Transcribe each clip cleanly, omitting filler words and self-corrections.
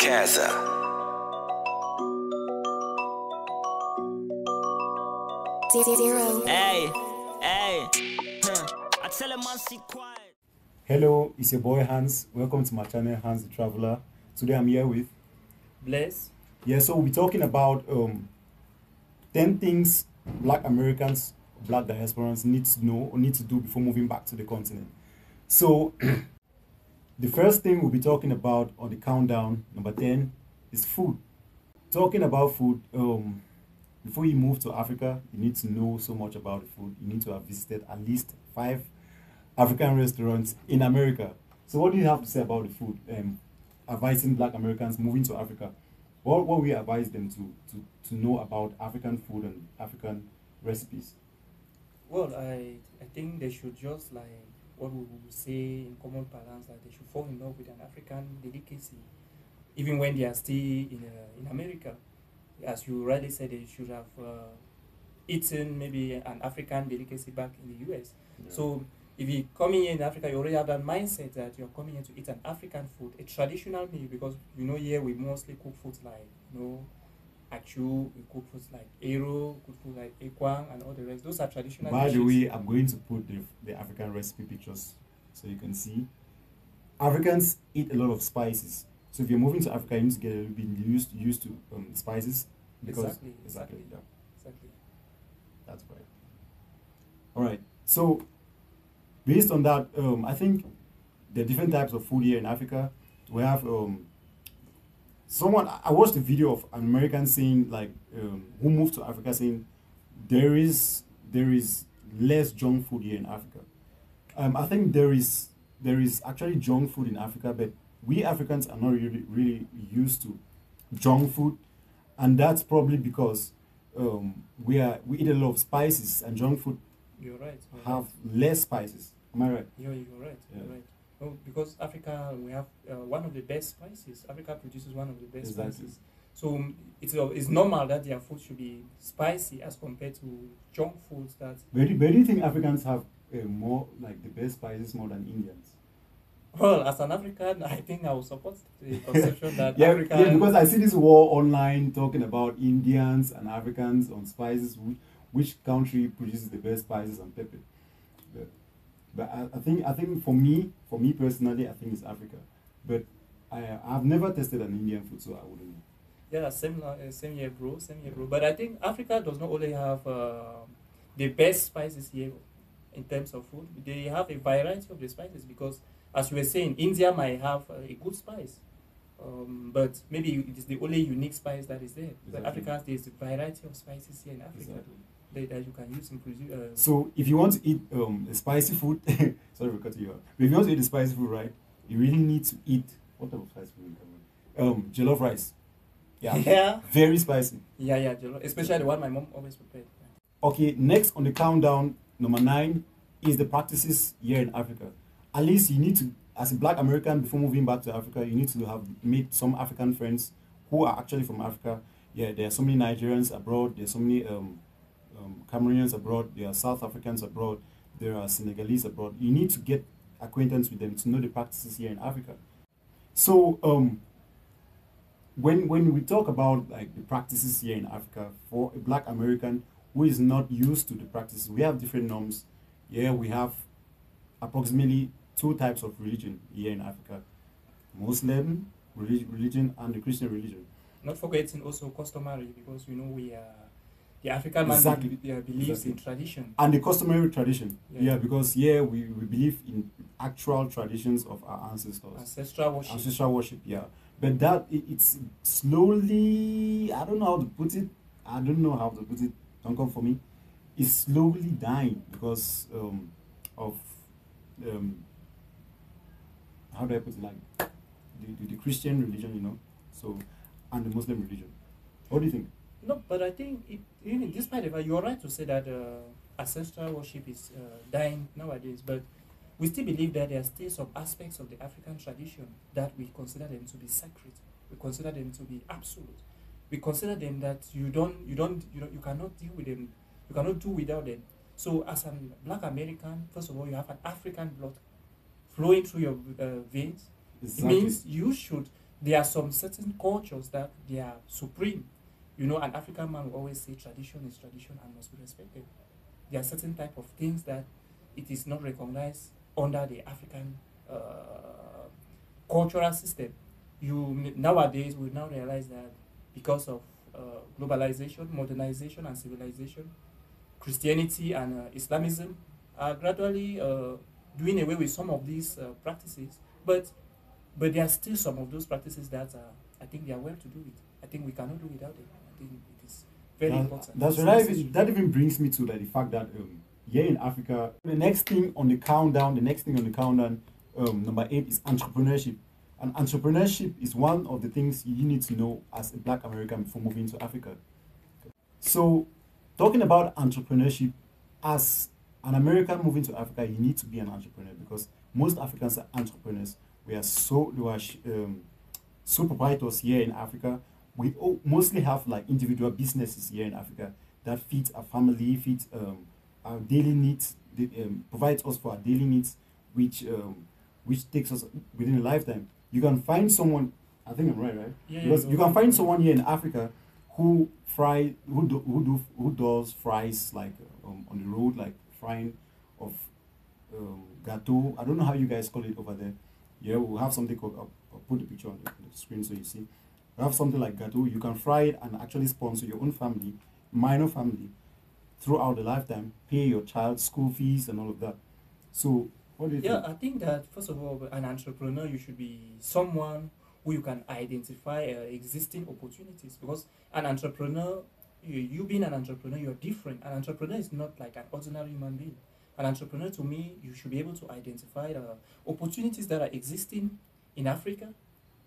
casa. Zero. Hey, hey, I tell him man sit quiet. Hello, it's your boy Hans. Welcome to my channel, Hans the Traveler. Today I'm here with Blaise. Yeah, so we're talking about 10 things Black Americans, Black diasporans need to know or need to do before moving back to the continent. So the first thing we'll be talking about on the countdown, number 10, is food. Talking about food, before you move to Africa, you need to know so much about the food. You need to have visited at least 5 African restaurants in America. So what do you have to say about the food? Advising Black Americans moving to Africa, what we advise them to know about African food and African recipes? Well, I think they should just, like what we would say in common parlance, that they should fall in love with an African delicacy, even when they are still in America. As you rightly said, they should have eaten maybe an African delicacy back in the US. Yeah. So if you come here in Africa, you already have that mindset that you're coming here to eat an African food, a traditional meal, because here we mostly cook foods like achu, we cook foods like ero, cook food like ekwang, and all the rest. Those are traditional By dishes. the way, I'm going to put the African recipe pictures so you can see. Africans eat a lot of spices. So if you're moving to Africa, you need to get a little bit used to spices. Because Exactly. Yeah. Exactly. That's right. All right. So based on that, I think there are different types of food here in Africa. We have I watched a video of an American saying, like, who moved to Africa, saying there is less junk food here in Africa. I think there is actually junk food in Africa, but we Africans are not really used to junk food, and that's probably because we eat a lot of spices, and junk food You're right. have less spices. Am I right? You're right. Yeah. You're right. Oh, because Africa, we have one of the best spices. Africa produces one of the best spices. So it's normal that their food should be spicy as compared to junk foods that... Where do you think Africans have more, like, the best spices more than Indians? Well, as an African, I think I will support the conception that yeah, because I see this war online talking about Indians and Africans on spices, which country produces the best spices and pepper. But I think for me personally, I think it's Africa. But I've never tested an Indian food, so I wouldn't know. Yeah, same here, bro. But I think Africa does not only have the best spices here in terms of food. They have a variety of the spices, because, as you were saying, India might have a good spice, but maybe it is the only unique spice that is there. Exactly. But Africa, there's a variety of spices here in Africa. Exactly. That you can use in produce. So if you want to eat a spicy food, sorry for cutting you off. But if you want to eat a spicy food, right, you really need to eat, what type of spicy food? Jollof rice. Yeah. Very spicy. Yeah, especially the one my mom always prepared. Okay, next on the countdown, number 9, is the practices here in Africa. At least you need to, as a Black American, before moving back to Africa, you need to have made some African friends who are actually from Africa. Yeah, there are so many Nigerians abroad, there are so many Cameroonians abroad, there are South Africans abroad, there are Senegalese abroad. You need to get acquaintance with them to know the practices here in Africa. So when we talk about, like, the practices here in Africa, for a Black American who is not used to the practices, we have different norms. Yeah, we have approximately 2 types of religion here in Africa: Muslim religion and the Christian religion. Not forgetting also customary, because we are the African Exactly. man believes in tradition. And the customary tradition. Yeah. Because we believe in actual traditions of our ancestors. Ancestral worship. Yeah. But that it's slowly, I don't know how to put it. Don't come for me. It's slowly dying because of how do I put it, like the Christian religion, so, and the Muslim religion. What do you think? No, but I think even despite the fact, you're right to say that ancestral worship is dying nowadays, but we still believe that there are still some aspects of the African tradition that we consider them to be sacred. We consider them to be absolute. We consider them that you cannot deal with them. You cannot do without them. So as a Black American, first of all, you have an African blood flowing through your veins. Exactly. It means you should there are some certain cultures that they are supreme. You know, an African man will always say tradition is tradition and must be respected. There are certain type of things that it is not recognized under the African cultural system. Nowadays we now realize that because of globalization, modernization, and civilization, Christianity and Islamism are gradually doing away with some of these practices, but there are still some of those practices that I think they are well to do it. I think we cannot do without it. I think it is very important. That's right. That even brings me to the fact that here in Africa, the next thing on the countdown, number 8 is entrepreneurship. And entrepreneurship is one of the things you need to know as a Black American before moving to Africa. So, talking about entrepreneurship, as an American moving to Africa, you need to be an entrepreneur because most Africans are entrepreneurs. We are so proprietors here in Africa. We mostly have like individual businesses here in Africa that feed our family, feed our daily needs, provides us for our daily needs, which takes us within a lifetime. You can find someone, I think I'm right? Yeah, because you can find someone here in Africa who does fries like on the road, like frying of gâteau. I don't know how you guys call it over there. Yeah, we'll have something called, I'll put the picture on the screen so you see. We have something like gâteau. You can fry it and actually sponsor your own family, minor family, throughout the lifetime, pay your child's school fees and all of that. So, what do you think? Yeah, I think that first of all, an entrepreneur, you should be someone who you can identify existing opportunities, because an entrepreneur, you being an entrepreneur, you're different. An entrepreneur is not like an ordinary human being. An entrepreneur, to me, you should be able to identify opportunities that are existing in Africa.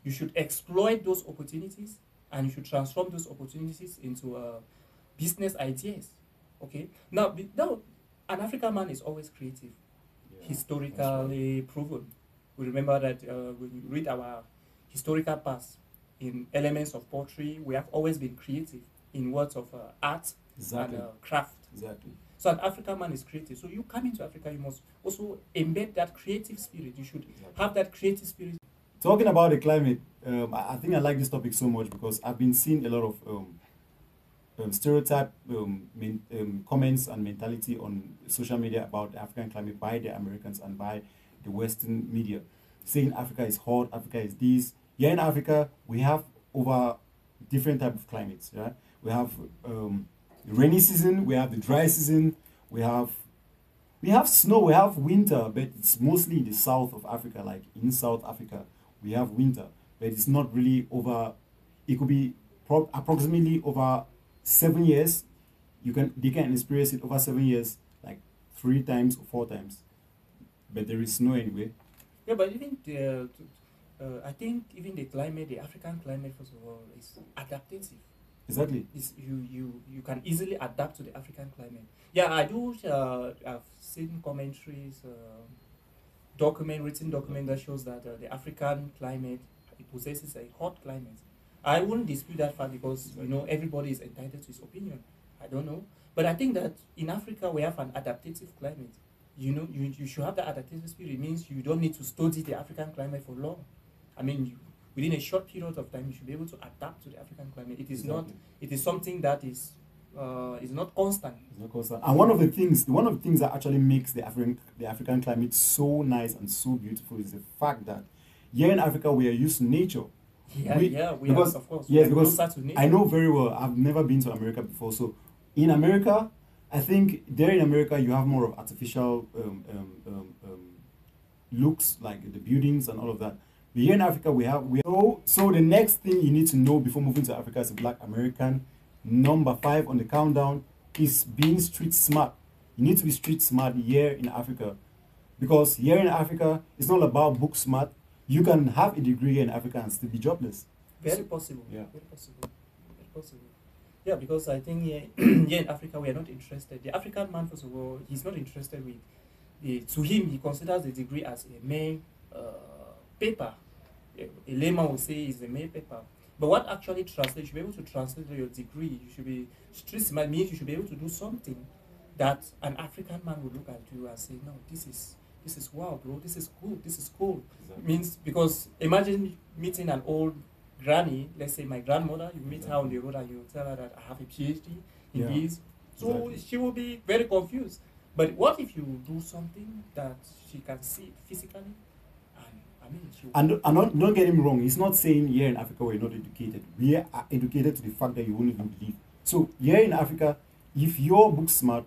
You should exploit those opportunities, and you should transform those opportunities into business ideas. Okay. Now, an African man is always creative, historically proven. We remember that when we read our historical past in elements of poetry, we have always been creative in words of art and craft. Exactly. So an African man is creative. So you come into Africa, you must also embed that creative spirit. You should have that creative spirit. Talking about the climate, I think I like this topic so much because I've been seeing a lot of stereotype comments and mentality on social media about the African climate by the Americans and by the Western media, saying Africa is hot, Africa is this. Here in Africa, we have over different type of climates. Right? We have the rainy season, we have the dry season, we have snow, we have winter, but it's mostly in the south of Africa, like in South Africa, we have winter, but it's not really over. It could be approximately over 7 years. They can experience it over 7 years, like 3 times or 4 times, but there is snow anyway. Yeah, but even I think even the climate, the African climate, first of all, is adaptive. Exactly. You can easily adapt to the African climate. Yeah, I do. I've seen commentaries, written document that shows that the African climate, it possesses a hot climate. I wouldn't dispute that fact because everybody is entitled to his opinion. I don't know, but I think that in Africa we have an adaptive climate. You should have that adaptive spirit. It means you don't need to study the African climate for long. I mean, within a short period of time, you should be able to adapt to the African climate. It is not. It is something that is not constant. It's not constant. And one of the things that actually makes the African climate so nice and so beautiful is the fact that here in Africa we are used to nature. We are, of course. Yes, because I know very well. I've never been to America before, so in America, I think there in America you have more of artificial looks, like the buildings and all of that. But here in Africa, so the next thing you need to know before moving to Africa as a Black American, number 5 on the countdown, is being street smart. You need to be street smart here in Africa, because here in Africa, it's not about book smart. You can have a degree here in Africa and still be jobless. Very possible. Yeah. Very possible. Very possible. Yeah, because I think here in Africa we are not interested. The African man, first of all, he's not interested with to him, he considers the degree as a mere paper. A layman will say it's a mere paper. But what actually translates, you should be able to translate your degree. You should be street smart, means you should be able to do something that an African man would look at you and say, no, this is this is wow, bro, this is good, this is cool. Exactly. Means, because imagine meeting an old granny, let's say my grandmother, you meet her on the road and you tell her that I have a PhD in Yeah. this. So Exactly. she will be very confused. But what if you do something that she can see physically? And I mean, she will And don't get me wrong, it's not saying here in Africa we're not educated. We are educated to the fact that you won't even believe. So here in Africa, if you're book smart,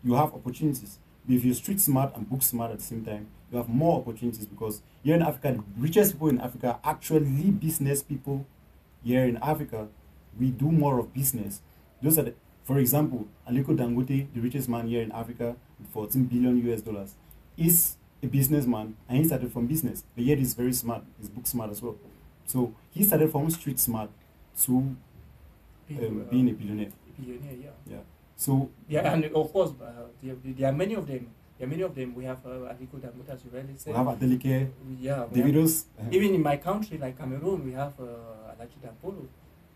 you have opportunities. But if you're street smart and book smart at the same time, you have more opportunities, because here in Africa, the richest people in Africa are actually business people. Here in Africa, we do more of business. Those are the, for example, Aliko Dangote, the richest man here in Africa, with 14 billion US dollars, is a businessman, and he started from business. But yet he's very smart. He's book smart as well. So he started from street smart to being a billionaire. billionaire, yeah. Yeah. So Yeah, and of course, there are many of them. There are many of them. We have Aliko Dangote, as you rightly we said. have Adeleke, Yeah. we have- Davidos. Even in my country, like Cameroon, we have Alaji Dampolo,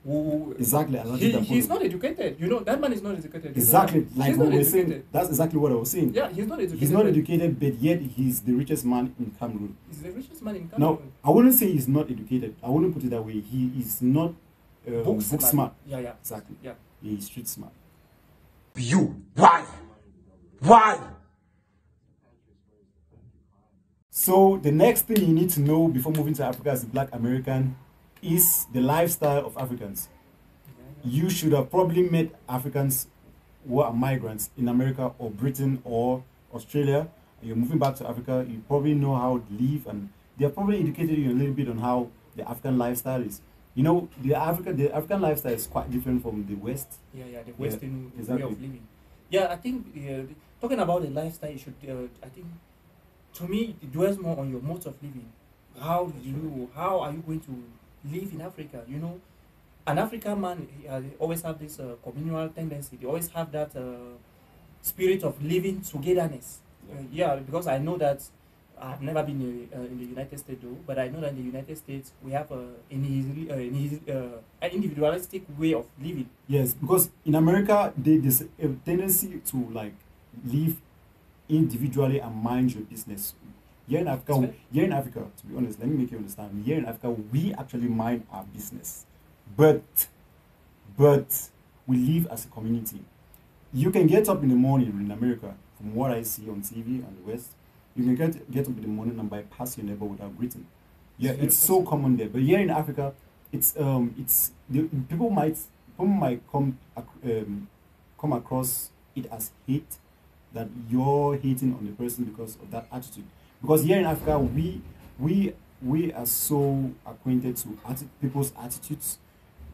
who Exactly. Alhaji he's Dampolo. not educated. You know, that man is not educated. You know Exactly. that? Like He's what not we're educated. saying. That's exactly what I was saying. Yeah, he's not educated. He's not but educated, but yet he's the richest man in Cameroon. He's the richest man in Now, Cameroon. I wouldn't say he's not educated. I wouldn't put it that way. He is not book smart. Yeah, yeah. Exactly. Yeah. He's street smart. You. Why? Why? So the next thing you need to know before moving to Africa as a Black American is the lifestyle of Africans. You should have probably met Africans who are migrants in America or Britain or Australia, and you're moving back to Africa. You probably know how to live, and they've probably educated you a little bit on how the African lifestyle is. You know, the African lifestyle is quite different from the West. Yeah, yeah, the Western exactly. way of living. Yeah, I think talking about the lifestyle, you should. I think, to me, it dwells more on your modes of living. How are you going to live in Africa? You know, an African man they always have this communal tendency. They always have that spirit of living togetherness. Yeah, because I know that I've never been in the United States though, but I know that in the United States we have an individualistic way of living. Yes, because in America there's a tendency to like live individually and mind your business. Here in Africa, to be honest, let me make you understand. Here in Africa, we actually mind our business, but we live as a community. You can get up in the morning in America, from what I see on TV and the West. You can get up in the morning and bypass your neighbor without greeting. Yeah, it's so common there. But here in Africa, people might come across it as hate, that you're hating on the person because of that attitude. Because here in Africa, we are so acquainted to people's attitudes.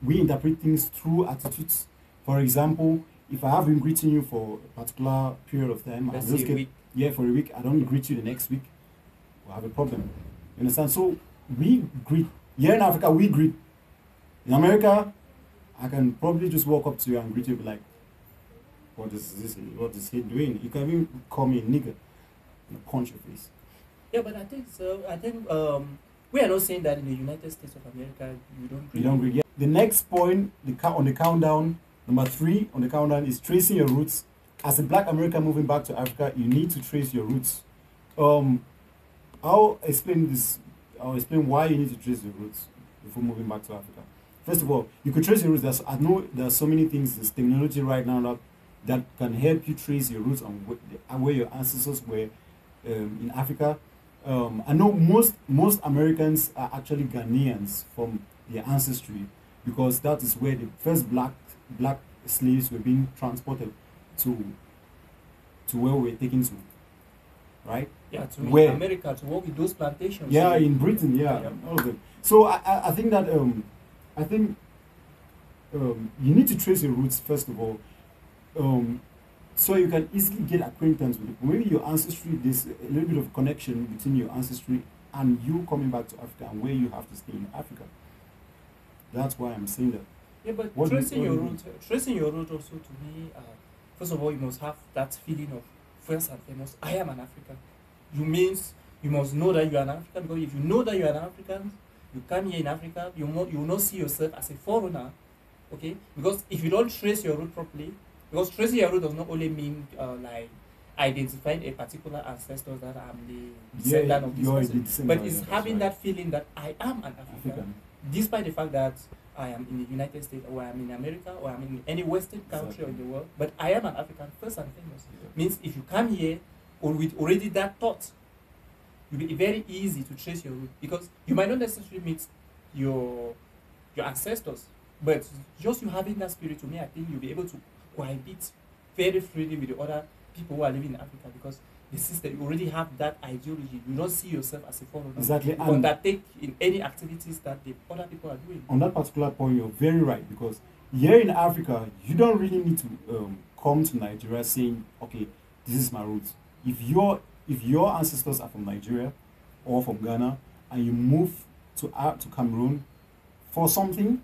We interpret things through attitudes. For example, if I have been greeting you for a particular period of time, Let's say a week. Yeah, for a week, I don't greet you the next week, we'll have a problem. You understand? So we greet. Here in Africa, we greet. In America, I can probably just walk up to you and greet you, be like, what is this? What is he doing? You can even call me a nigger and punch your face. Yeah, but I think so. I think we are not saying that in the United States of America you don't greet. You don't greet. Yeah. The next point, on the countdown, number 3 on the countdown is tracing your roots. As a Black American moving back to Africa, you need to trace your roots. I'll explain this. I'll explain why you need to trace your roots before moving back to Africa. First of all, you could trace your roots. I know there are so many things. There's technology right now that can help you trace your roots and where your ancestors were in Africa. I know most Americans are actually Ghanaians from their ancestry, because that is where the first black slaves were being transported to where we were taken to, right? Yeah, to Where? America, to work with those plantations. Yeah, in Britain, yeah, all of them. So I think that you need to trace your roots first of all, so you can easily get acquaintance with it. Maybe your ancestry, there's a little bit of connection between your ancestry and you coming back to Africa and where you have to stay in Africa. That's why I'm saying that. Yeah, but tracing your root also, to me, first of all, you must have that feeling of first and foremost, I am an African. You must know that you are an African, because if you know that you are an African, you come here in Africa, you will not see yourself as a foreigner, okay? Because if you don't trace your root properly, because tracing your root does not only mean identified a particular ancestor that I'm the Yeah, descendant of this you're the person. descendant, But it's yeah, that's having right. that feeling that I am an African, African. despite the fact that I am in the United States, or I'm in America, or I'm in any Western country Exactly. of the world. But I am an African first and foremost. Yeah. Means if you come here or with already that thought, it'll be very easy to trace your root, because you might not necessarily meet your ancestors, but just you having that spirit, to me, I think you'll be able to cohabit very freely with the other people who are living in Africa, because the system, you already have that ideology. You don't see yourself as a foreigner. Exactly, You and- undertake in any activities that the other people are doing. On that particular point, you're very right, because here in Africa, you don't really need to come to Nigeria saying, okay, this is my roots. If your ancestors are from Nigeria or from Ghana, and you move to Cameroon for something,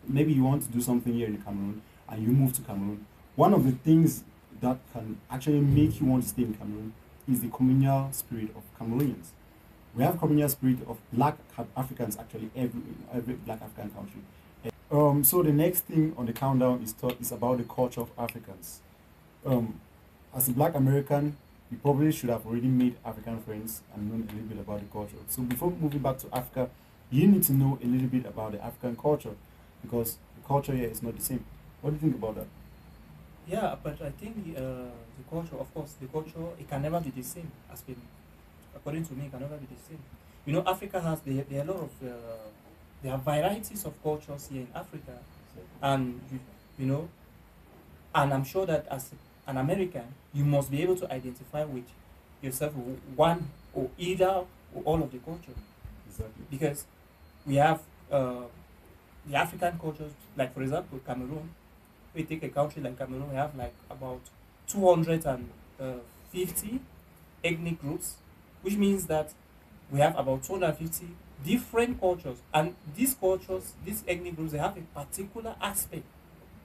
maybe you want to do something here in Cameroon, and you move to Cameroon, one of the things that can actually make you want to stay in Cameroon is the communal spirit of Cameroonians. We have communal spirit of black Africans actually every black African country. So the next thing on the countdown is about the culture of Africans. As a black American, you probably should have already made African friends and known a little bit about the culture. So before moving back to Africa, you need to know a little bit about the African culture, because the culture here is not the same. What do you think about that? Yeah, but I think the culture, of course, the culture, it can never be the same. According to me, it can never be the same. You know, Africa has, there are a lot of, there are varieties of cultures here in Africa. And, you know, and I'm sure that as an American, you must be able to identify with yourself one or either or all of the culture. Exactly. Because we have the African cultures, like for example, Cameroon. We take a country like Cameroon, we have like about 250 ethnic groups, which means that we have about 250 different cultures. And these cultures, these ethnic groups, they have a particular aspect,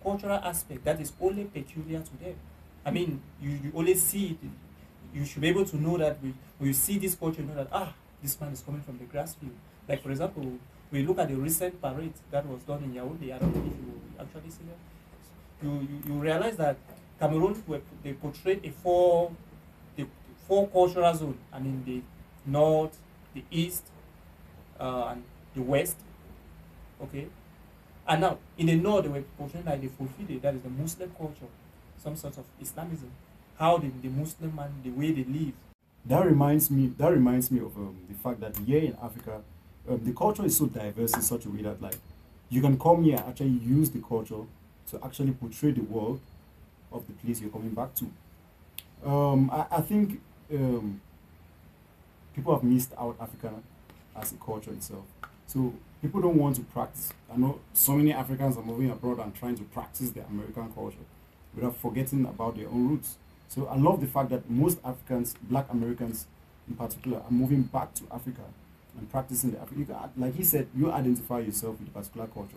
cultural aspect, that is only peculiar to them. I mean, you only see it. You should be able to know that when you see this culture, you know that, this man is coming from the grass field. Like for example, we look at the recent parade that was done in Yaoundé. I don't know if you actually see that. You realize that Cameroon, they portrayed the four cultural zones. I mean, the north, the east, and the west. Okay, and now in the north they were portraying like the Fulfide, that is the Muslim culture, some sort of Islamism. How the Muslim man, the way they live. That reminds me of the fact that here in Africa, the culture is so diverse in such a way that, like, you can come here and actually use the culture to actually portray the world of the place you're coming back to. I think people have missed out Africa as a culture itself. So people don't want to practice. I know so many Africans are moving abroad and trying to practice their American culture without forgetting about their own roots. So I love the fact that most Africans, black Americans in particular, are moving back to Africa and practicing the African. Like he said, you identify yourself with a particular culture.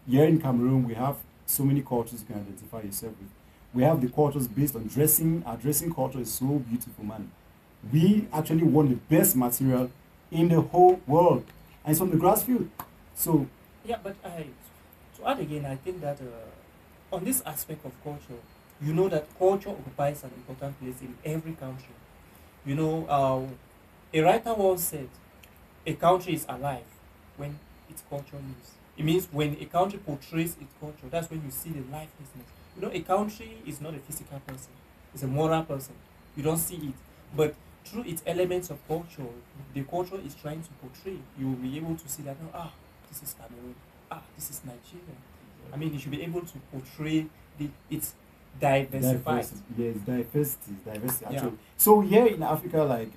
Here in Cameroon, we have so many cultures you can identify yourself with. We have the cultures based on dressing. Our dressing culture is so beautiful, man. We actually want the best material in the whole world, and it's from the grass field. So yeah, but to add again, I think that on this aspect of culture, you know that culture occupies an important place in every country. You know, a writer once said, a country is alive when its culture lives. It means when a country portrays its culture, that's when you see the lifelessness. You know, a country is not a physical person. It's a moral person. You don't see it. But through its elements of culture, the culture is trying to portray. You will be able to see that, this is Cameroon. This is Nigeria. I mean, you should be able to portray its diversified. Yes, diversity, actually. Yeah. So here in Africa, like,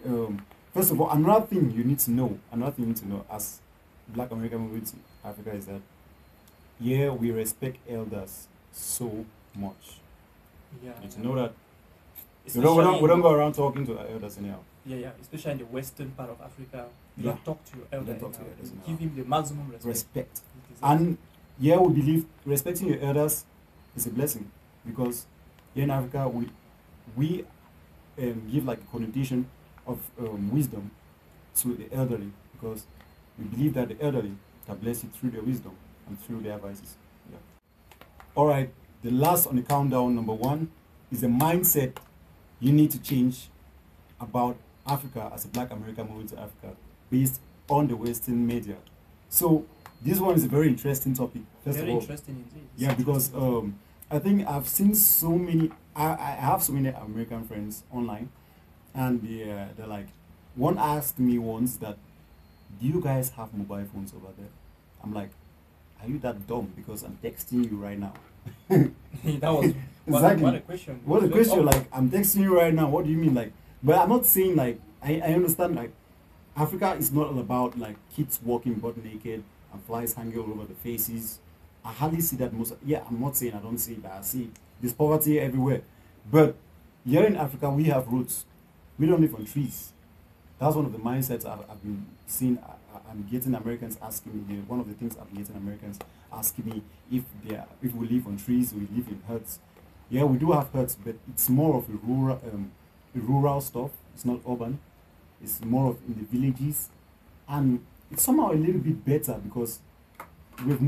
first of all, another thing you need to know as Black American moving to Africa is that here we respect elders so much. Yeah. You need to know that. We Especially don't go around talking to our elders anyhow. Yeah. Especially in the western part of Africa, you Yeah. don't talk to your elder. don't talk to your anyhow. elders You anyhow. give him the maximum respect. Respect. Exactly. And here we believe respecting your elders is a blessing, because here in Africa we give like a connotation of wisdom to the elderly, because we believe that the elderly can bless you through their wisdom and through their advices. Yeah. All right, the last on the countdown, number 1, is the mindset you need to change about Africa as a black American moving to Africa based on the Western media. So this one is a very interesting topic. First Very of all, interesting indeed. yeah, because I think I've seen so many. I have so many American friends online, and they're like, one asked me once that, do you guys have mobile phones over there? I'm like, are you that dumb? Because I'm texting you right now. That was Exactly. what a question. What a question! Oh, Like, I'm texting you right now. What do you mean? Like, but I'm not saying like I understand like Africa is not all about like kids walking butt naked and flies hanging all over the faces. I hardly see that most. Yeah, I'm not saying I don't see it, but I see there's poverty everywhere. But here in Africa, we have roots. We don't live on trees. That's one of the mindsets I've been seeing. I'm getting Americans asking me. One of the things I'm getting Americans asking me if we live on trees, we live in huts. Yeah, we do have huts, but it's more of a rural stuff. It's not urban. It's more of in the villages, and it's somehow a little bit better because we've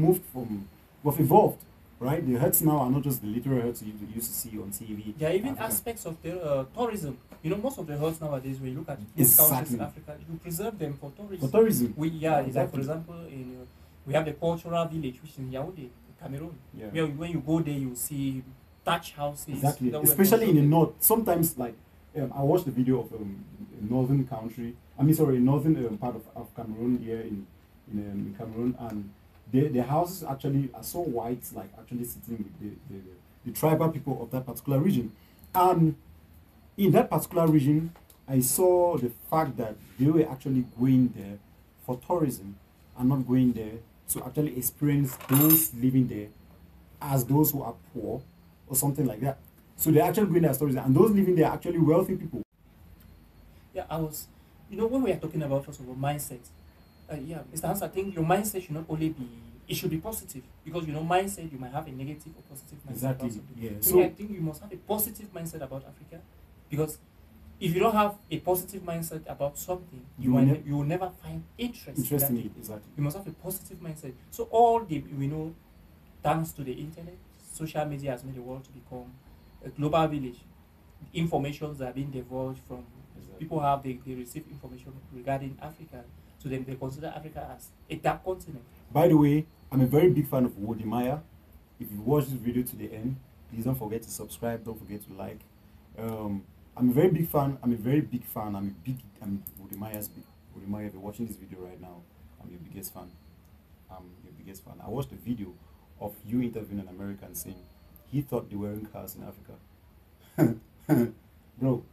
evolved, right? The huts now are not just the literal huts you used to see on TV. There are even Africa. aspects of the tourism. You know, most of the huts nowadays, when you look at most countries Exactly. in Africa, you preserve them for tourism. For tourism. Like Exactly. for example, we have the cultural village, which is in Yaoundé, Cameroon. Yeah. Where when you go there, you see thatch houses. Exactly, that were especially in the constructed. north. Sometimes, like, I watched the video of a northern country. I mean, sorry, northern part of Cameroon here in Cameroon, and the houses actually are so white, like actually sitting with the tribal people of that particular region. And in that particular region, I saw the fact that they were actually going there for tourism and not going there to actually experience those living there as those who are poor or something like that. So they're actually going there as tourism, and those living there are actually wealthy people. Yeah, when we are talking about, first of all, mindset, Mr. Hans, I think your mindset should not only be, it should be positive, because, mindset, you might have a negative or positive mindset Exactly, about something. yeah. So I think you must have a positive mindset about Africa, because if you don't have a positive mindset about something, you will never find interest in Interesting, that. exactly. You must have a positive mindset. So thanks to the internet, social media has made the world to become a global village. Informations are being divulged from people they receive information regarding Africa. To them, they consider Africa as a dark continent. By the way, I'm a very big fan of Wode Maya. If you watch this video to the end, please don't forget to subscribe. Don't forget to like. I'm a very big fan. I'm Wode Maya's big. Wode Maya, if you're watching this video right now, I'm your biggest fan. I watched a video of you interviewing an American saying he thought they were in cars in Africa. Bro,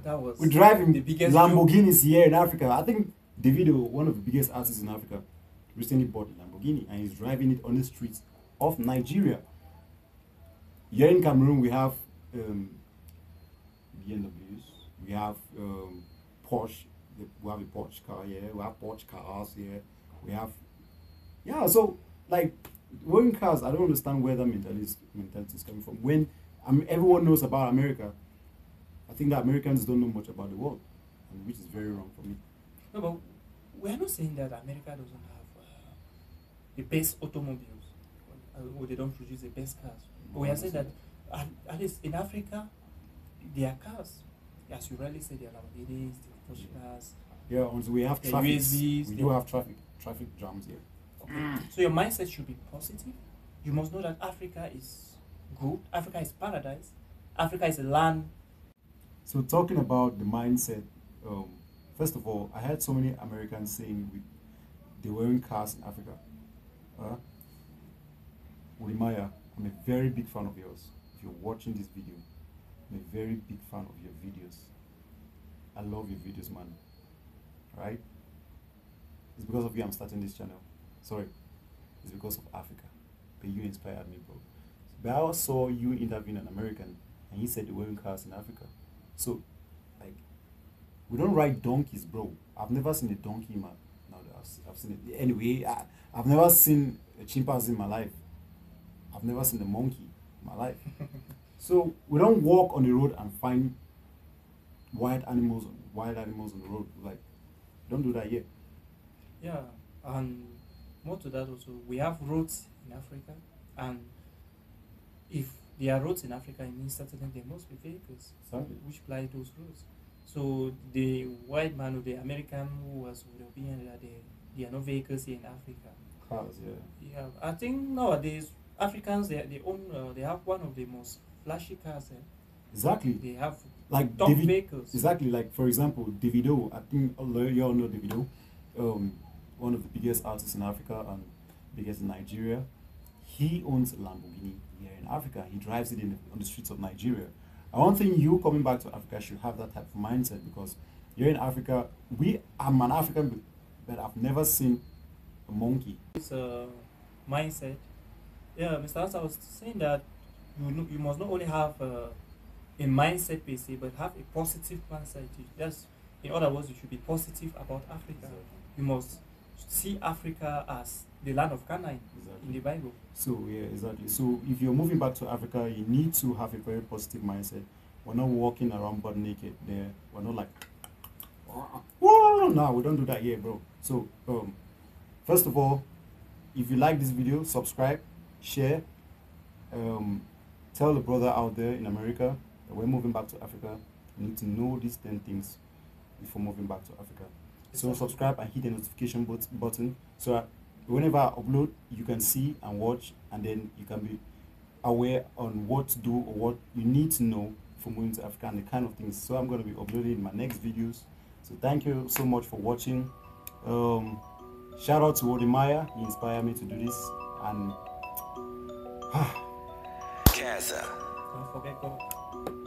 That was we're driving the biggest Lamborghinis here in Africa. I think Davido, one of the biggest artists in Africa, recently bought a Lamborghini and he's driving it on the streets of Nigeria. Here in Cameroon, we have BMWs, we have Porsche. We have a Porsche car here. We have Porsche cars here. We have, so like going cars. I don't understand where that mentality is coming from. When everyone knows about America, I think that Americans don't know much about the world, and which is very wrong for me. No, but we're not saying that America doesn't have the best automobiles, or they don't produce the best cars. But we are saying that at least in Africa, there are cars. As you rightly said, there are Lamborghinis, there are Porsche cars. Yeah, until we have The traffic. USVs, We the- do have traffic jams here. Okay. So your mindset should be positive. You must know that Africa is good. Africa is paradise. Africa is a land. So talking about the mindset, first of all, I heard so many Americans saying they were in cars in Africa. Ulimaya, I'm a very big fan of yours. If you're watching this video, I'm a very big fan of your videos. I love your videos, man. Right? It's because of you I'm starting this channel. Sorry, it's because of Africa. But you inspired me, bro. But I also saw you interviewing an American, and he said they were in cars in Africa. So, like, we don't ride donkeys, bro. I've never seen a donkey, man. No, I've seen it. Anyway, I've never seen a chimpanzee in my life. I've never seen a monkey in my life. So, we don't walk on the road and find wild animals on the road. Like, don't do that yet. Yeah, and more to that also, we have roads in Africa, and if there are roads in Africa. It means certainly there must be vehicles Exactly. which ply those roads. So the white man or the American who was of the opinion that there are no vehicles here in Africa. Cars, yeah. Yeah, I think nowadays Africans they own they have one of the most flashy cars. Exactly. They have Like top vehicles. Exactly. Like for example, Davido. I think you all know Davido. One of the biggest artists in Africa and biggest in Nigeria. He owns a Lamborghini here in Africa. He drives it on the streets of Nigeria. I don't think you coming back to Africa should have that type of mindset, because here in Africa, I'm an African, but I've never seen a monkey. It's a mindset. Yeah, Mr. Asa was saying that you must not only have a mindset per se, but have a positive mindset. In other words, you should be positive about Africa. You must see Africa as the land of Canaan in the Bible. So yeah, exactly. So if you're moving back to Africa, you need to have a very positive mindset. We're not walking around butt naked there. We're not like, whoa, no, we don't do that here, bro. So first of all, if you like this video, subscribe, share, tell the brother out there in America that we're moving back to Africa. You need to know these 10 things before moving back to Africa. So subscribe and hit the notification button so that whenever I upload, you can see and watch, and then you can be aware on what to do or what you need to know for moving to Africa and the kind of things. So I'm going to be uploading in my next videos. So thank you so much for watching. Shout out to Odemaya. He inspired me to do this. And Kaza. Don't forget God.